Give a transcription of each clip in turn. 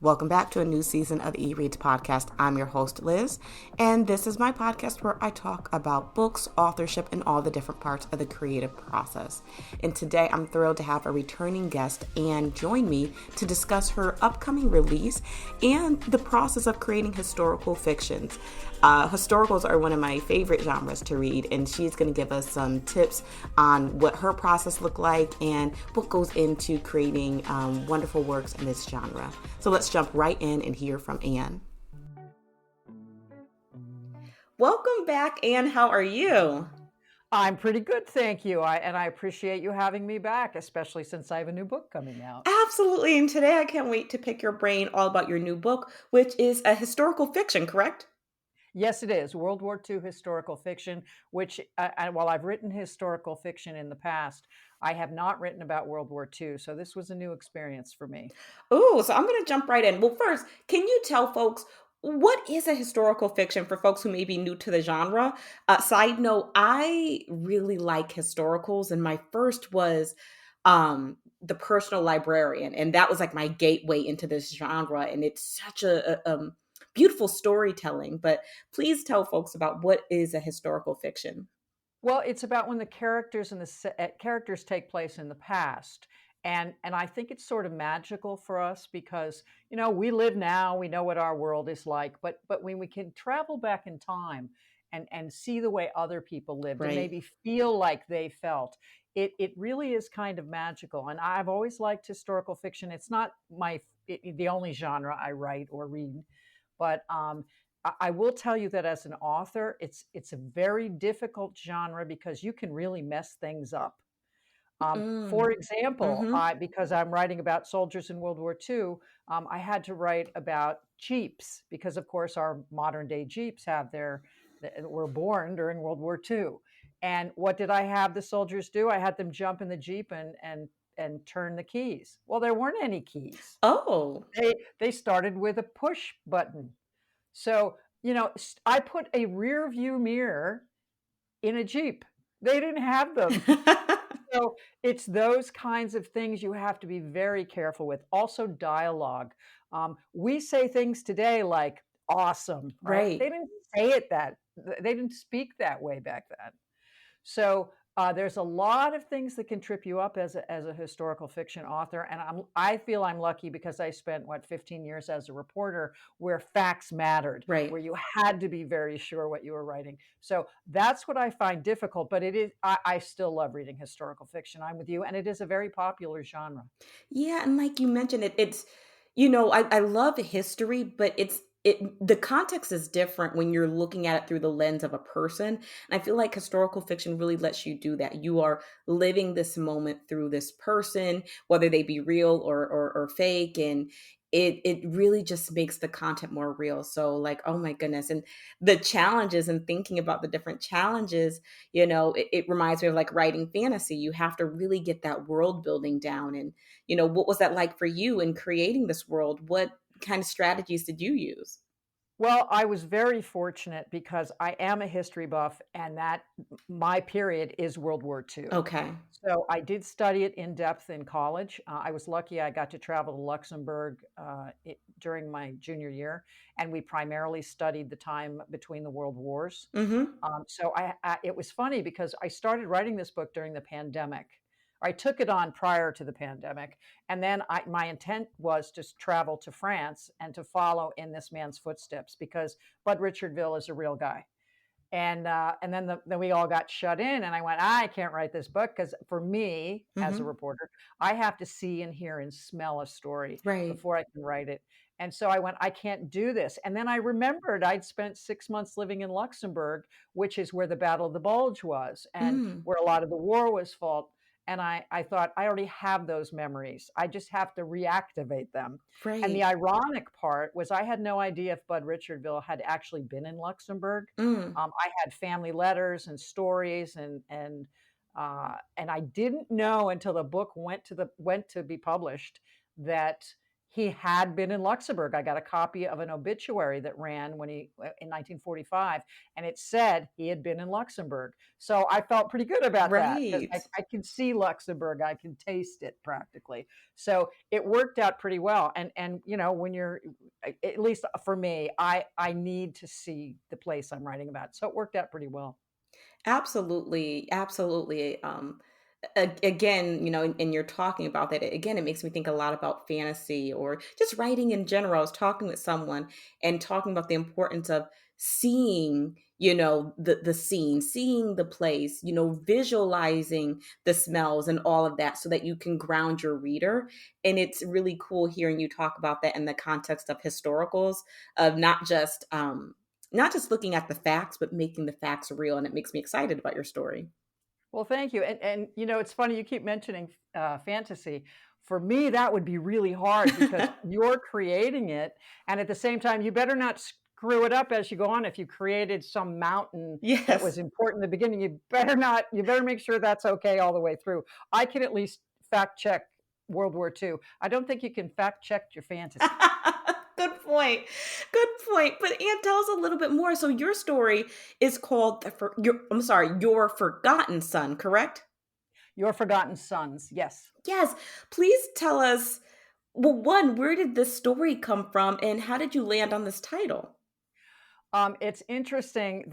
Welcome back to a new season of eReads podcast. I'm your host, Liz, and this is my podcast where I talk about books, authorship, and all the different parts of the creative process. And today I'm thrilled to have a returning guest, Anne, join me to discuss her upcoming release and the process of creating historical fictions. Historicals are one of my favorite genres to read, and she's going to give us some tips on what her process looked like and what goes into creating wonderful works in this genre. So let's jump right in and hear from Anne. Welcome back, Anne. How are you? I'm pretty good, thank you. I appreciate you having me back, especially since I have a new book coming out. Absolutely. And today I can't wait to pick your brain all about your new book, which is a historical fiction, correct? Yes, it is World War II historical fiction, which while I've written historical fiction in the past, I have not written about World War II. So this was a new experience for me. Oh, so I'm going to jump right in. Well, first, can you tell folks what is a historical fiction for folks who may be new to the genre? Side note, I really like historicals, and my first was The Personal Librarian, and that was like my gateway into this genre, and it's such a beautiful storytelling. But please tell folks about what is a historical fiction. Well, it's about when the characters and characters take place in the past. And I think it's sort of magical for us because, we live now, we know what our world is like, but when we can travel back in time and see the way other people lived and Right. maybe feel like they felt, it really is kind of magical. And I've always liked historical fiction. It's not the only genre I write or read, but I will tell you that as an author, it's a very difficult genre because you can really mess things up. For Mm. example, Mm-hmm. because I'm writing about soldiers in World War II, I had to write about Jeeps because, of course, our modern day Jeeps were born during World War II. And what did I have the soldiers do? I had them jump in the Jeep and turn the keys. Well, there weren't any keys. Oh. They started with a push button. So, I put a rear view mirror in a Jeep. They didn't have them. So it's those kinds of things you have to be very careful with. Also, dialogue. We say things today like awesome, right? Right. They didn't say it they didn't speak that way back then. So there's a lot of things that can trip you up as a historical fiction author, and I feel I'm lucky because I spent 15 years as a reporter where facts mattered, Right. where you had to be very sure what you were writing. So that's what I find difficult, but it is I still love reading historical fiction. I'm with you, and it is a very popular genre. Yeah, and like you mentioned, it's I love history, but the context is different when you're looking at it through the lens of a person. And I feel like historical fiction really lets you do that. You are living this moment through this person, whether they be real or fake, and it really just makes the content more real. So like, oh my goodness. And the challenges and thinking about the different challenges, it reminds me of like writing fantasy. You have to really get that world building down. And what was that like for you in creating this world? What kind of strategies did you use? Well, I was very fortunate because I am a history buff, and that my period is World War II. Okay. So I did study it in depth in college. I was lucky I got to travel to Luxembourg during my junior year, and we primarily studied the time between the world wars. Mhm. It was funny because I started writing this book during the pandemic. I took it on prior to the pandemic, and then my intent was to travel to France and to follow in this man's footsteps because Bud Richardville is a real guy. And then we all got shut in, and I went, I can't write this book because for me as a Mhm. reporter, I have to see and hear and smell a story Right. before I can write it. And so I went, I can't do this. And then I remembered I'd spent 6 months living in Luxembourg, which is where the Battle of the Bulge was and Mm. where a lot of the war was fought. And I thought, I already have those memories. I just have to reactivate them. And the Right. ironic part was I had no idea if Bud Richardville had actually been in Luxembourg. Mm. I had family letters and stories, and I didn't know until the book went to be published that He had been in Luxembourg. I got a copy of an obituary that ran when he in 1945, and it said he had been in Luxembourg. So I felt pretty good about that because Right. I can see Luxembourg, I can taste it practically. So it worked out pretty well. And when you're at least for me, I need to see the place I'm writing about. So it worked out pretty well. Absolutely, absolutely. Again, and you're talking about that. Again, it makes me think a lot about fantasy or just writing in general. I was talking with someone and talking about the importance of seeing, the scene, seeing the place, visualizing the smells and all of that so that you can ground your reader. And it's really cool hearing you talk about that in the context of historicals, of not just looking at the facts, but making the facts real, and it makes me excited about your story. Well, thank you. And it's funny you keep mentioning fantasy. For me, that would be really hard because you're creating it, and at the same time, you better not screw it up as you go on. If you created some mountain that was Yes. important in the beginning, you better not. You better make sure that's okay all the way through. I can at least fact check World War II. I don't think you can fact check your fantasy. Good point. Good point. But Anne, tell us a little bit more. So your story is called I'm sorry, Your Forgotten Son, correct? Your Forgotten Sons. Yes. Yes. Please tell us, well, one, where did this story come from and how did you land on this title? It's interesting.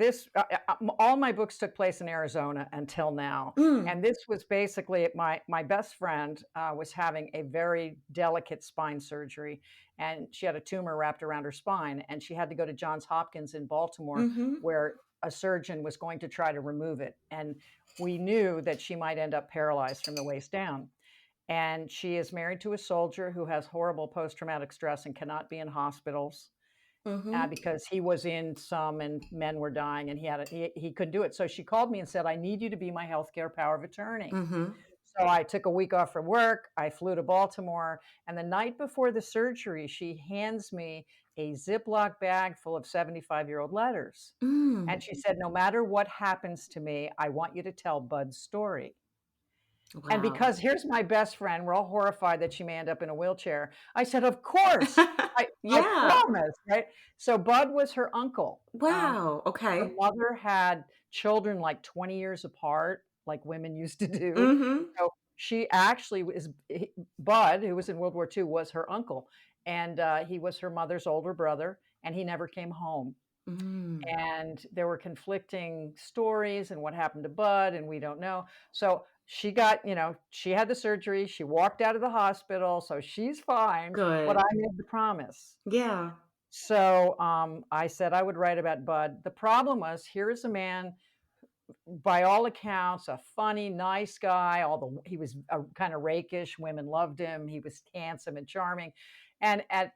All my books took place in Arizona until now, Mm. and this was basically my best friend was having a very delicate spine surgery, and she had a tumor wrapped around her spine, and she had to go to Johns Hopkins in Baltimore, Mhm. where a surgeon was going to try to remove it, and we knew that she might end up paralyzed from the waist down. And she is married to a soldier who has horrible post traumatic stress and cannot be in hospitals Mhm. because he was in some and men were dying and he couldn't do it. So she called me and said, I need you to be my healthcare power of attorney. Mhm. So I took a week off from work. I flew to Baltimore. And the night before the surgery, she hands me a Ziploc bag full of 75-year-old letters. And Mm. she said, no matter what happens to me, I want you to tell Bud's story. And Wow. because here's my best friend, we're all horrified that she may end up in a wheelchair. I said, "Of course, I Yeah. promise," right? So Bud was her uncle. Wow. Her Okay. mother had children like 20 years apart, like women used to do. Mhm. So she actually Bud, who was in World War II, was her uncle, and he was her mother's older brother, and he never came home. Mm. And there were conflicting stories and what happened to Bud, and we don't know. So she got, she had the surgery. She walked out of the hospital, so she's fine. But I Good. made the promise. Yeah. So I said I would write about Bud. The problem was here is a man, by all accounts, a funny, nice guy. He was kind of rakish. Women loved him. He was handsome and charming. And at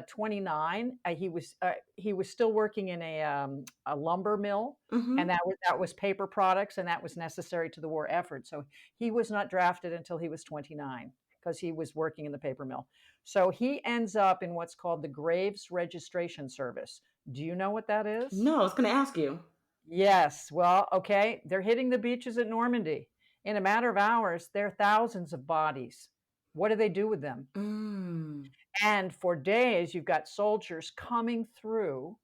29, he was still working in a lumber mill, and Mhm. that was paper products, and that was necessary to the war effort. So he was not drafted until he was 29 because he was working in the paper mill. So he ends up in what's called the Graves Registration Service. Do you know what that is? No, I was gonna ask you. Yes. Well, okay. They're hitting the beaches at Normandy. In a matter of hours, there are thousands of bodies. What do they do with them? Mm. And for days, you've got soldiers coming through,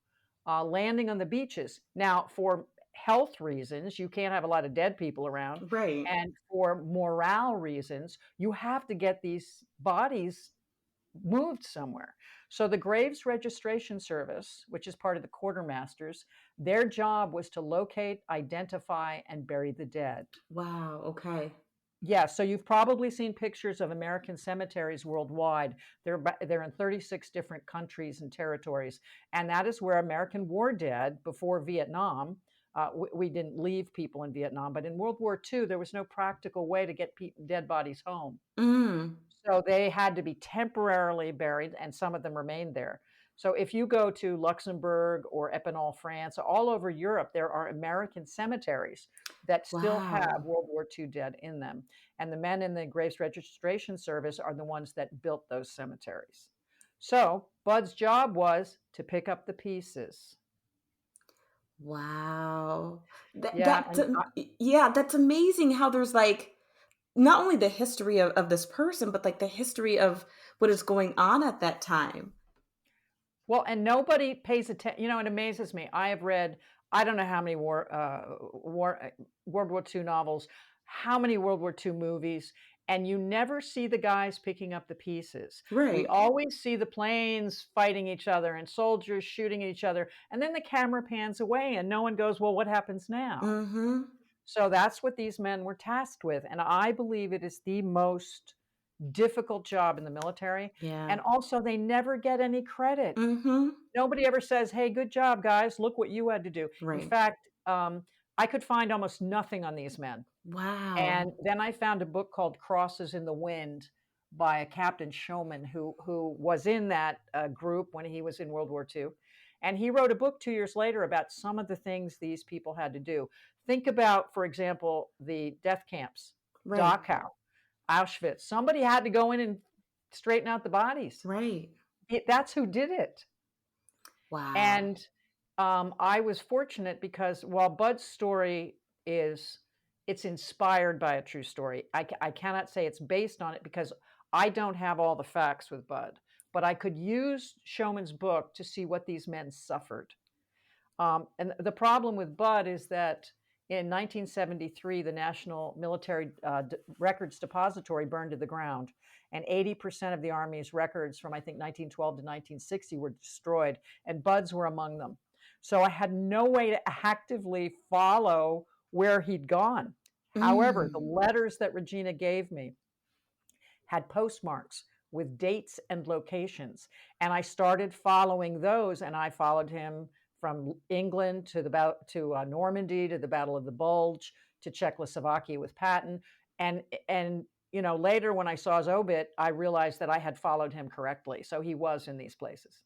landing on the beaches. Now, for health reasons, you can't have a lot of dead people around. Right. And for morale reasons, you have to get these bodies moved somewhere. So the Graves Registration Service, which is part of the quartermasters, their job was to locate, identify, and bury the dead. Wow, okay. Yeah, so you've probably seen pictures of American cemeteries worldwide. They're in 36 different countries and territories, and that is where American war dead before Vietnam. We didn't leave people in Vietnam, but in World War II, there was no practical way to get dead bodies home. Mm. So they had to be temporarily buried, and some of them remained there. So if you go to Luxembourg or Epinal, France, all over Europe, there are American cemeteries that still have Wow. World War II dead in them. And the men in the Graves Registration Service are the ones that built those cemeteries. So Bud's job was to pick up the pieces. Wow. That Yeah, that's and yeah, that's amazing how there's, like, not only the history of this person, but like the history of what is going on at that time. Well, and nobody pays attention. It amazes me. I have read, I don't know how many World War II novels, how many World War II movies, and you never see the guys picking up the pieces. We Right. always see the planes fighting each other and soldiers shooting at each other, and then the camera pans away, and no one goes, "Well, what happens now?" Mhm. So that's what these men were tasked with, and I believe it is the most difficult job in the military, Yeah. and also they never get any credit. Mhm. Nobody ever says, "Hey, good job, guys. Look what you had to do." In Right. fact, I could find almost nothing on these men. Wow. And then I found a book called Crosses in the Wind by a Captain Showman who was in that group when he was in World War II. And he wrote a book 2 years later about some of the things these people had to do. Think about, for example, the death camps, Right. Dachau, Auschwitz. Somebody had to go in and straighten out the bodies. Right. That's who did it. Wow. And, I was fortunate because while Bud's story is it's inspired by a true story, I cannot say it's based on it because I don't have all the facts with Bud, but I could use Showman's book to see what these men suffered. And the problem with Bud is that in 1973, the National Military Records Depository burned to the ground, and 80% of the Army's records from, I think, 1912 to 1960 were destroyed, and Bud's were among them. So I had no way to actively follow where he'd gone. However, the Mm. letters that Regina gave me had postmarks with dates and locations. And I started following those, and I followed him from England to Normandy, to the Battle of the Bulge, to Czechoslovakia with Patton. And later when I saw his obit, I realized that I had followed him correctly. So he was in these places.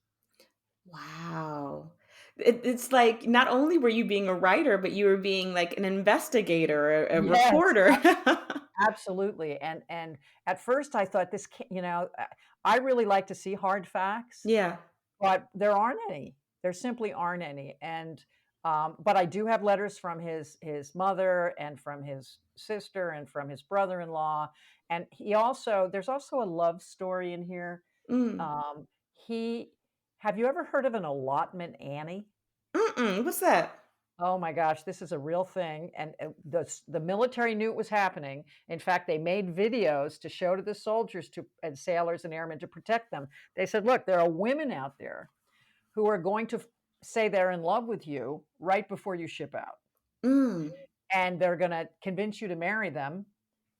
Wow. It's like not only were you being a writer, but you were being like an investigator, a Yes, reporter. absolutely. And at first I thought this, I really like to see hard facts. Yeah. But there aren't any. There simply aren't any, and, but I do have letters from his mother and from his sister and from his brother-in-law, and there's also a love story in here. Mm. He Have you ever heard of an allotment Annie? Mm-mm. What's that? Oh my gosh, this is a real thing, and, the military knew it was happening. In fact, they made videos to show to the soldiers and sailors and airmen to protect them. They said, "Look, there are women out there who are going to say they're in love with you right before you ship out. Mm. And they're going to convince you to marry them.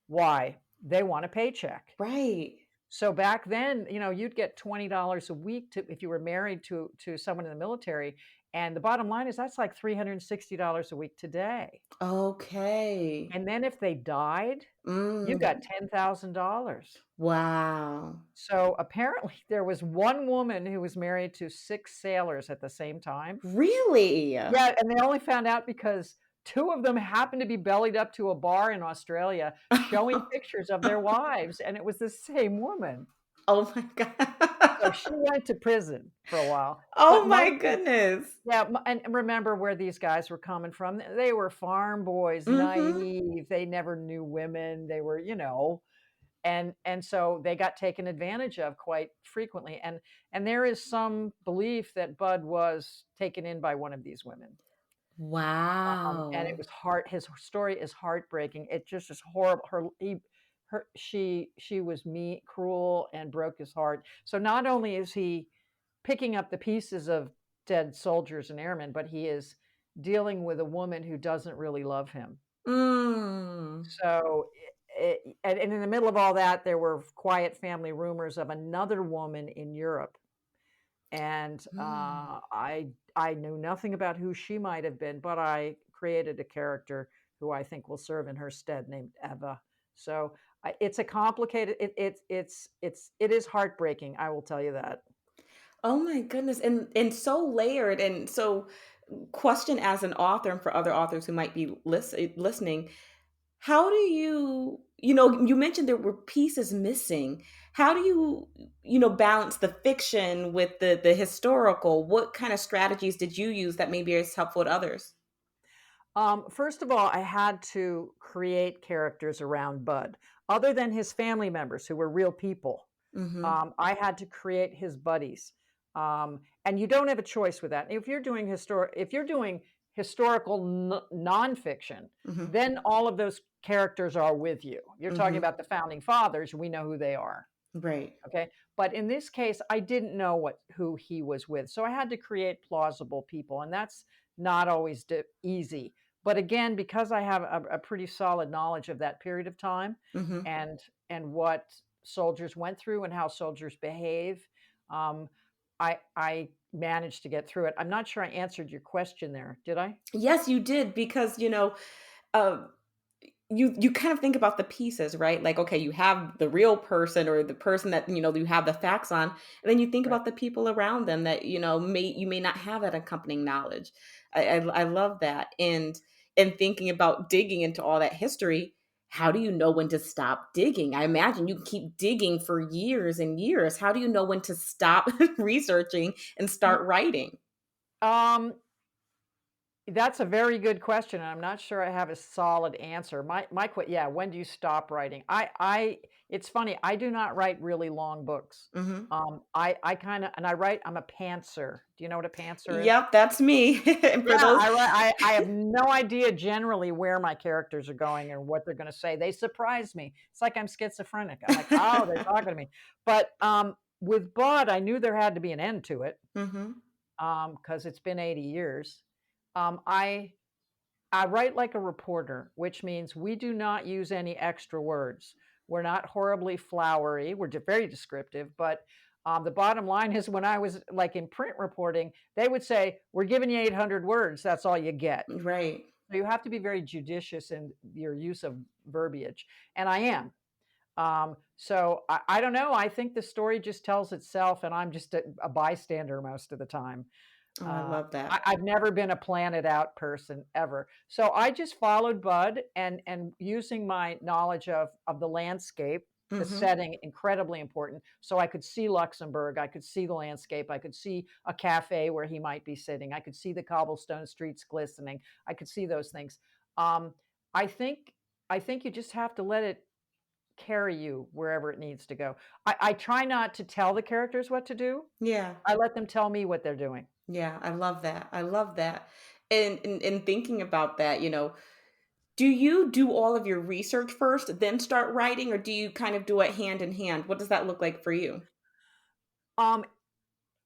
Why? They want a paycheck." Right. So back then, you'd get $20 a week if you were married to someone in the military. And the bottom line is that's like $360 a week today. Okay. And then if they died, you got Mm. $10,000. Wow. So apparently there was one woman who was married to 6 sailors at the same time. Really? Yeah, and they only found out because 2 of them happened to be bellied up to a bar in Australia showing pictures of their wives, and it was the same woman. Oh my So god. she went to prison for a while. Oh But my most of goodness. Yeah, and remember where these guys were coming from. They were farm boys, Mhm. naive, they never knew women, they were, and so they got taken advantage of quite frequently, and there is some belief that Bud was taken in by one of these women. And it Wow. was his story is heartbreaking. It just is horrible. She was mean, cruel, and broke his heart. So not only is he picking up the pieces of dead soldiers and airmen, but he is dealing with a woman who doesn't really love him. Mm. So, and in the middle of all that, there were quiet family rumors of another woman in Europe, and Mm. I knew nothing about who she might have been, but I created a character who I think will serve in her stead, named Eva. So it's a complicated. It is heartbreaking. I will tell you that. Oh my goodness, and so layered, and so question as an author and for other authors who might be listening, how do you mentioned there were pieces missing. How do balance the fiction with the historical? What kind of strategies did you use that maybe is helpful to others? First of all, I had to create characters around Bud. other than his family members who were real people, Mhm. I had to create his buddies. And you don't have a choice with that. If you're doing historical nonfiction, Mhm. then all of those characters are with you. You're talking Mhm. about the founding fathers, we know who they are. Right. Okay. But in this case, I didn't know who he was with. So I had to create plausible people. And that's not always easy. But again, because I have a pretty solid knowledge of that period of time Mhm. and and what soldiers went through and how soldiers behave, um, I managed to get through it. I'm not sure I answered your question there. Did I? Yes, you did because, uh, you kind of think about the pieces, right? Like, okay, you have the real person or the person that, you have the facts on, and then you think Right. about the people around them that, may not have that accompanying knowledge. I love that. And thinking about digging into all that history, how do you know when to stop digging? I imagine you keep digging for years and years. How do you know when to stop researching and Y- start writing? Um, That's a very good question, and I'm not sure I have a solid answer. Yeah, when do you stop writing? It's funny, I do not write really long books. Mhm. I kinda and I write I'm a pantser. Do you know what a pantser is? Yep, that's me. And Yeah, for those I have no idea generally where my characters are going and what they're gonna say. They surprise me. It's like I'm schizophrenic. I'm like, "Oh, they're talking to me." But, with Bud, I knew there had to be an end to it, Mhm. 'cause it's been 80 years. Um, I I write like a reporter, which means we do not use any extra words. We're not horribly flowery. We're very descriptive, but the bottom line is when I was like in print reporting, they would say, "We're giving you 800 words. That's all you get." Right. So you have to be very judicious in your use of verbiage, and I am. So I don't know. I think the story just tells itself, and I'm just a bystander most of the time. Oh, I love that. I've never been a planned out person ever. So I just followed Bud and using my knowledge of the landscape, the Mhm. setting, incredibly important. So I could see Luxembourg, I could see the landscape, I could see a cafe where he might be sitting, I could see the cobblestone streets glistening, I could see those things. Um, I think I think you just have to let it carry you wherever it needs to go. I try not to tell the characters what to do. Yeah. I let them tell me what they're doing. Yeah, I love that. I love that. And thinking about that, do you do all of your research first, then start writing, or do you kind of do it hand in hand? What does that look like for you? Um,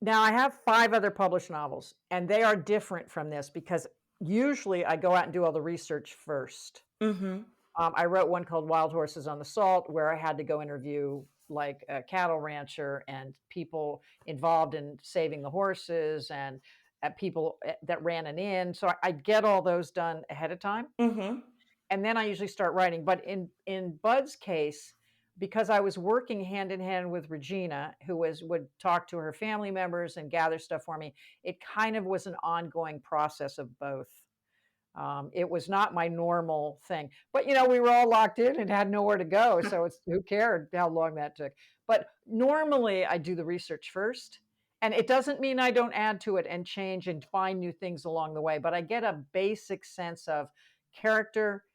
Now I have 5 other published novels, and they are different from this because usually I go out and do all the research first. Mhm. I wrote one called Wild Horses on the Salt, where I had to go interview like a cattle rancher and people involved in saving the horses and people that ran an inn. So I get all those done ahead of time, Mhm. and then I usually start writing. But in Bud's case, because I was working hand in hand with Regina, who would talk to her family members and gather stuff for me, it kind of was an ongoing process of both. It was not my normal thing, but we were all locked in and had nowhere to go, so it's who cared how long that took. But normally, I do the research first, and it doesn't mean I don't add to it and change and find new things along the way. But I get a basic sense of character,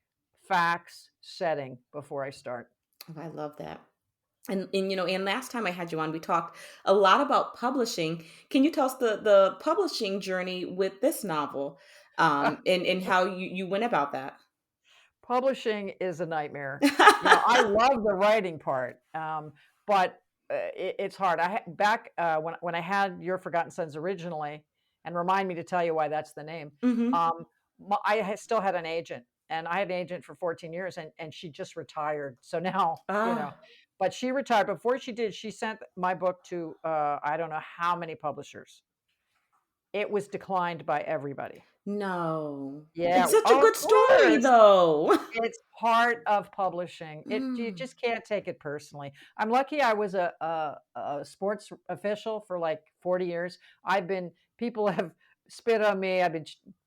facts, setting before I start. Oh, I love that. And last time I had you on, we talked a lot about publishing. Can you tell us the publishing journey with this novel, and how you went about that? Publishing is a nightmare. I love the writing part, but it's hard. Back when I had Your Forgotten Sons originally, and remind me to tell you why that's the name. Mhm. Still had an agent, and I had an agent for 14 years, and she just retired. So now, Ah, but she retired. Before she did, she sent my book to I don't know how many publishers. It was declined by everybody. no. It's Yeah. such a Oh, of good story, course. though. It's part of publishing. You Mm. just can't take it personally. I'm lucky I was a sports official for like 40 years. People have spit on me.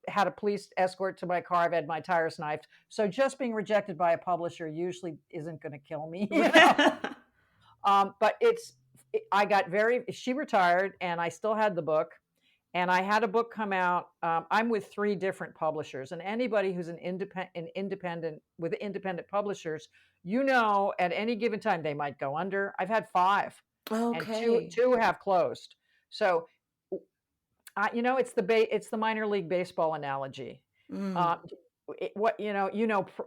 Had a police escort to my car. I've had my tires knifed. So just being rejected by a publisher usually isn't going to kill me. But I got she retired and I still had the book. And I had a book come out. I'm with 3 different publishers, and anybody who's an independent with independent publishers, At any given time, they might go under. I've had 5, and 2 Okay. 2 have closed. So, it's the minor league baseball analogy. Mm, Uh, what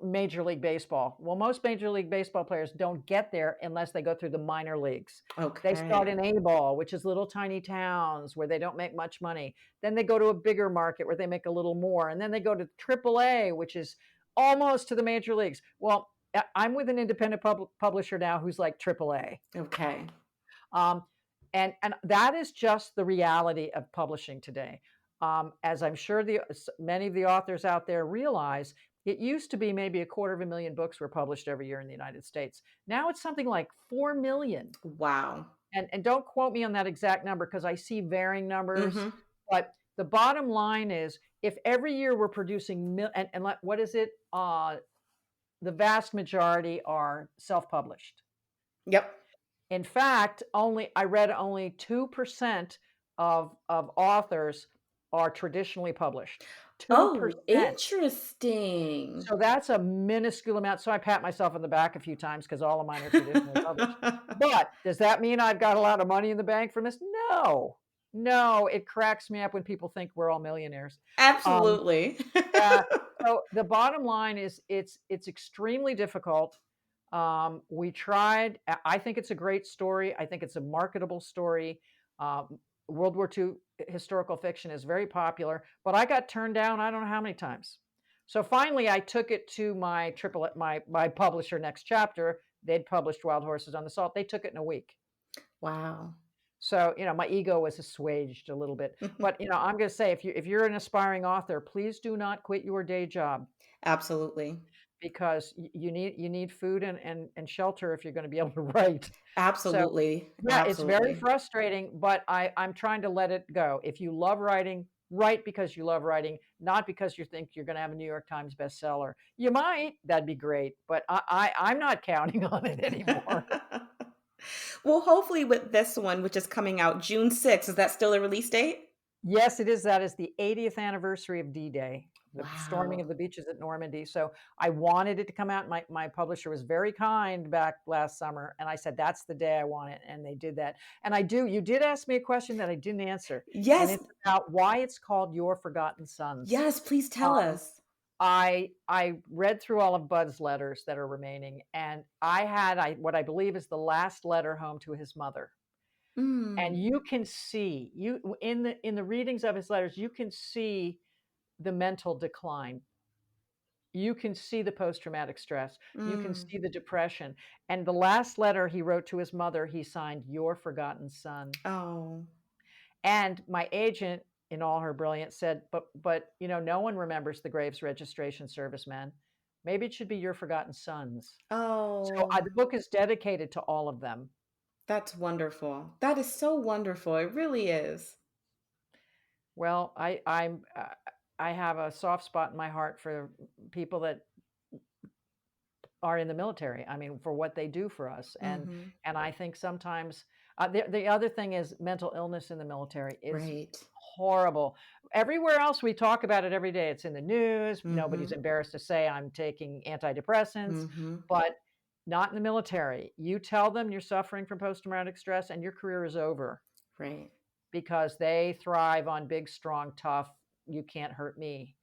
Major League Baseball. Well, most Major League Baseball players don't get there unless they go through the minor leagues. They start okay. in A-ball, which is little tiny towns where they don't make much money. Then they go to a bigger market where they make a little more, and then they go to AAA, which is almost to the major leagues. Well, I'm with an independent publisher now who's like AAA. Okay. Um, and that is just the reality of publishing today. As I'm sure many of the authors out there realize, it used to be maybe 250,000 books were published every year in the United States. Now it's something like 4 million. Wow. And don't quote me on that exact number because I see varying numbers. Mhm. But the bottom line is, if every year we're producing what is it? The vast majority are self-published. Yep. In fact, I read only 2% of authors are traditionally published. Oh, 2%. interesting. So that's a minuscule amount. So I pat myself on the back a few times because all of mine are traditionally published. But does that mean I've got a lot of money in the bank from this? No. No, it cracks me up when people think we're all millionaires. Um, Absolutely. uh, so the bottom line is it's extremely difficult. We tried. I think it's a great story. I think it's a marketable story. World War II historical fiction is very popular, but I got turned down I don't know how many times. So finally, I took it to my publisher, Next Chapter. They'd published Wild Horses on the Salt. They took it in a week. Wow. So, my ego was assuaged a little bit. But, I'm going to say, if you're an aspiring author, please do not quit your day job Absolutely. because you need food and shelter if you're going to be able to write. So, Absolutely. yeah, it's very Absolutely. frustrating, but I'm trying to let it go. If you love writing, write because you love writing, not because you think you're going to have a New York Times bestseller. You might, that'd be great, but I'm not counting on it anymore. Well, hopefully with this one, which is coming out June 6th, is that still a release date? Yes, it is. That is the 80th anniversary of D-Day, the storming of Wow. the beaches at Normandy. So I wanted it to come out. My publisher was very kind back last summer, and I said, "That's the day I want it," and they did that. And I do. You did ask me a question that I didn't answer, and Yes. it's about why it's called Your Forgotten Sons. Yes, please tell Um, us. I read through all of Bud's letters that are remaining, and what I believe is the last letter home to his mother. And Mm. you can see in the readings of his letters, you can see the mental decline. You can see the post-traumatic stress. You can Mm. see the depression. And the last letter he wrote to his mother, he signed "Your Forgotten Son." Oh. And my agent, in all her brilliance, said, "But no one remembers the Graves Registration Servicemen. Maybe it should be Your Forgotten Sons." So Oh. the book is dedicated to all of them. That's wonderful. That is so wonderful. It really is. Well, I have a soft spot in my heart for people that are in the military. I mean, for what they do for us, Mhm. and I think sometimes the other thing is mental illness in the military is Right. horrible. Everywhere else we talk about it every day. It's in the news. Nobody's Mhm. embarrassed to say I'm taking antidepressants, Mhm. but not in the military. You tell them you're suffering from post traumatic stress, and your career is over Right. because they thrive on big, strong, tough. You can't hurt me,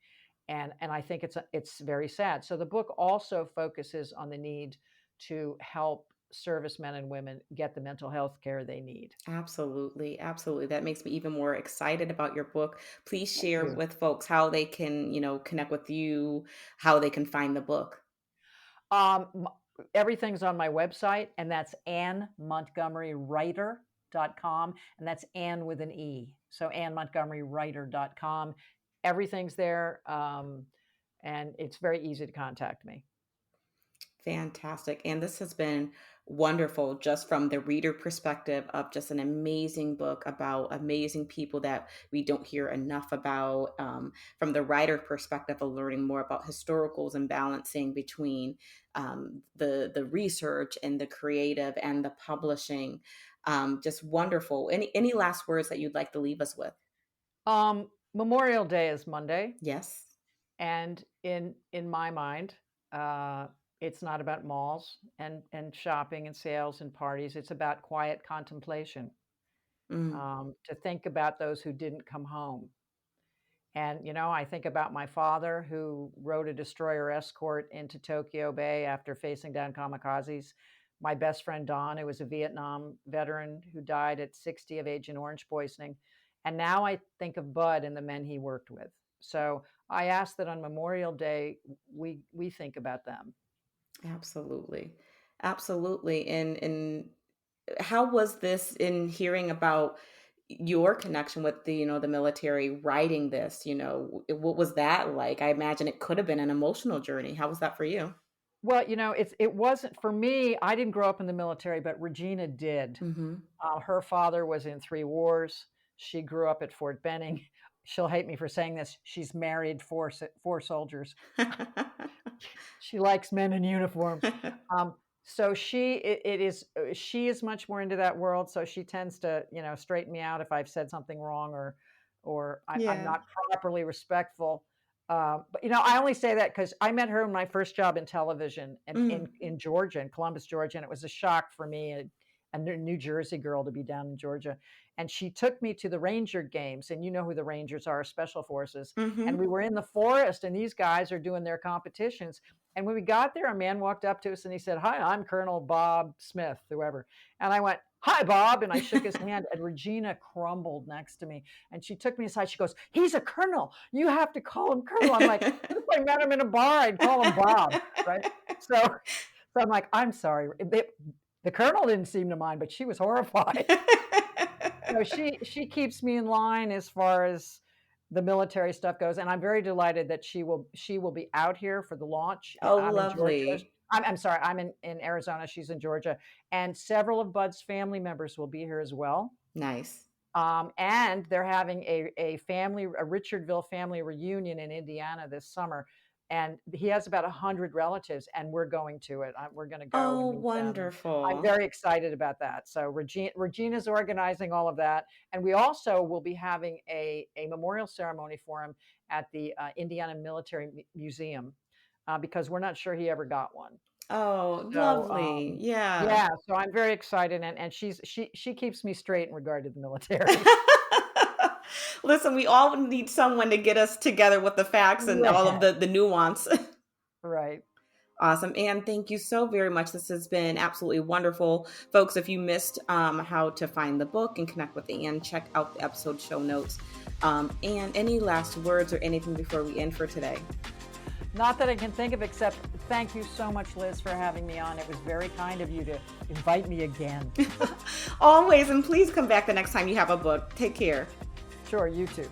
and I think it's very sad. So the book also focuses on the need to help servicemen and women get the mental health care they need. Absolutely. Absolutely. That makes me even more excited about your book. Please Thank share you. with folks how they can, connect with you, how they can find the book. Um, Everything's on my website, and that's AnneMontgomeryWriter.com, and that's Anne with an E. So AnneMontgomeryWriter.com. Everything's there, and it's very easy to contact me. Fantastic. And this has been wonderful just from the reader perspective of just an amazing book about amazing people that we don't hear enough about. From the writer perspective of learning more about historicals and balancing between the research and the creative and the publishing. Just wonderful. Any last words that you'd like to leave us with? Memorial Day is Monday, Yes. and in my mind, uh, It's not about malls and shopping and sales and parties. It's about quiet contemplation, Mm, to think about those who didn't come home. And, I think about my father who rode a destroyer escort into Tokyo Bay after facing down kamikazes. My best friend Don, who was a Vietnam veteran who died at 60 of Agent Orange poisoning. And now I think of Bud and the men he worked with. So I ask that on Memorial Day, we think about them. absolutely. Absolutely. And how was this in hearing about your connection with the military writing this? What was that like? I imagine it could have been an emotional journey. How was that for you? Well, it wasn't for me. I didn't grow up in the military, but Regina did. Mhm. Her father was in 3 wars. She grew up at Fort Benning. She'll hate me for saying this. She's married four soldiers. She likes men in uniform. So she is much more into that world. So she tends to, straighten me out if I've said something wrong or I'm Yeah. not properly respectful. But I only say that because I met her in my first job in television Mm. in Georgia, in Columbus, Georgia, and it was a shock for me, a New Jersey girl, to be down in Georgia. And she took me to the Ranger games, and you know who the Rangers are, Special Forces. And Mhm. we were in the forest, and these guys are doing their competitions. And when we got there, a man walked up to us and he said, "Hi, I'm Colonel Bob Smith," whoever. And I went, "Hi, Bob." And I shook his hand, and Regina crumbled next to me. And she took me aside. She goes, "He's a colonel. You have to call him Colonel." I'm like, "If I met him in a bar, I'd call him Bob." Right. So I'm like, "I'm sorry." The colonel didn't seem to mind, but she was horrified. So she keeps me in line as far as the military stuff goes, and I'm very delighted that she will be out here for the launch. Oh, I'm in Georgia. lovely. I'm sorry, I'm in Arizona. She's in Georgia, and several of Bud's family members will be here as well. Nice. And they're having a Richardville family reunion in Indiana this summer. And he has about 100 relatives, and we're going to it. We're going to go and Oh, meet them. And I'm wonderful. very excited about that. So Regina's organizing all of that. And we also will be having a memorial ceremony for him at the Indiana Military Museum, because we're not sure he ever got one. Oh, So, lovely. Yeah. yeah, so I'm very excited, and she keeps me straight in regard to the military. Listen, we all need someone to get us together with the facts and all of Yeah, the nuance. right. Awesome. And thank you so very much. This has been absolutely wonderful. Folks, if you missed how to find the book and connect with Anne, check out the episode show notes. And any last words or anything before we end for today? Not that I can think of, except thank you so much, Liz, for having me on. It was very kind of you to invite me again. Always. And please come back the next time you have a book. Take care. Sure, you too.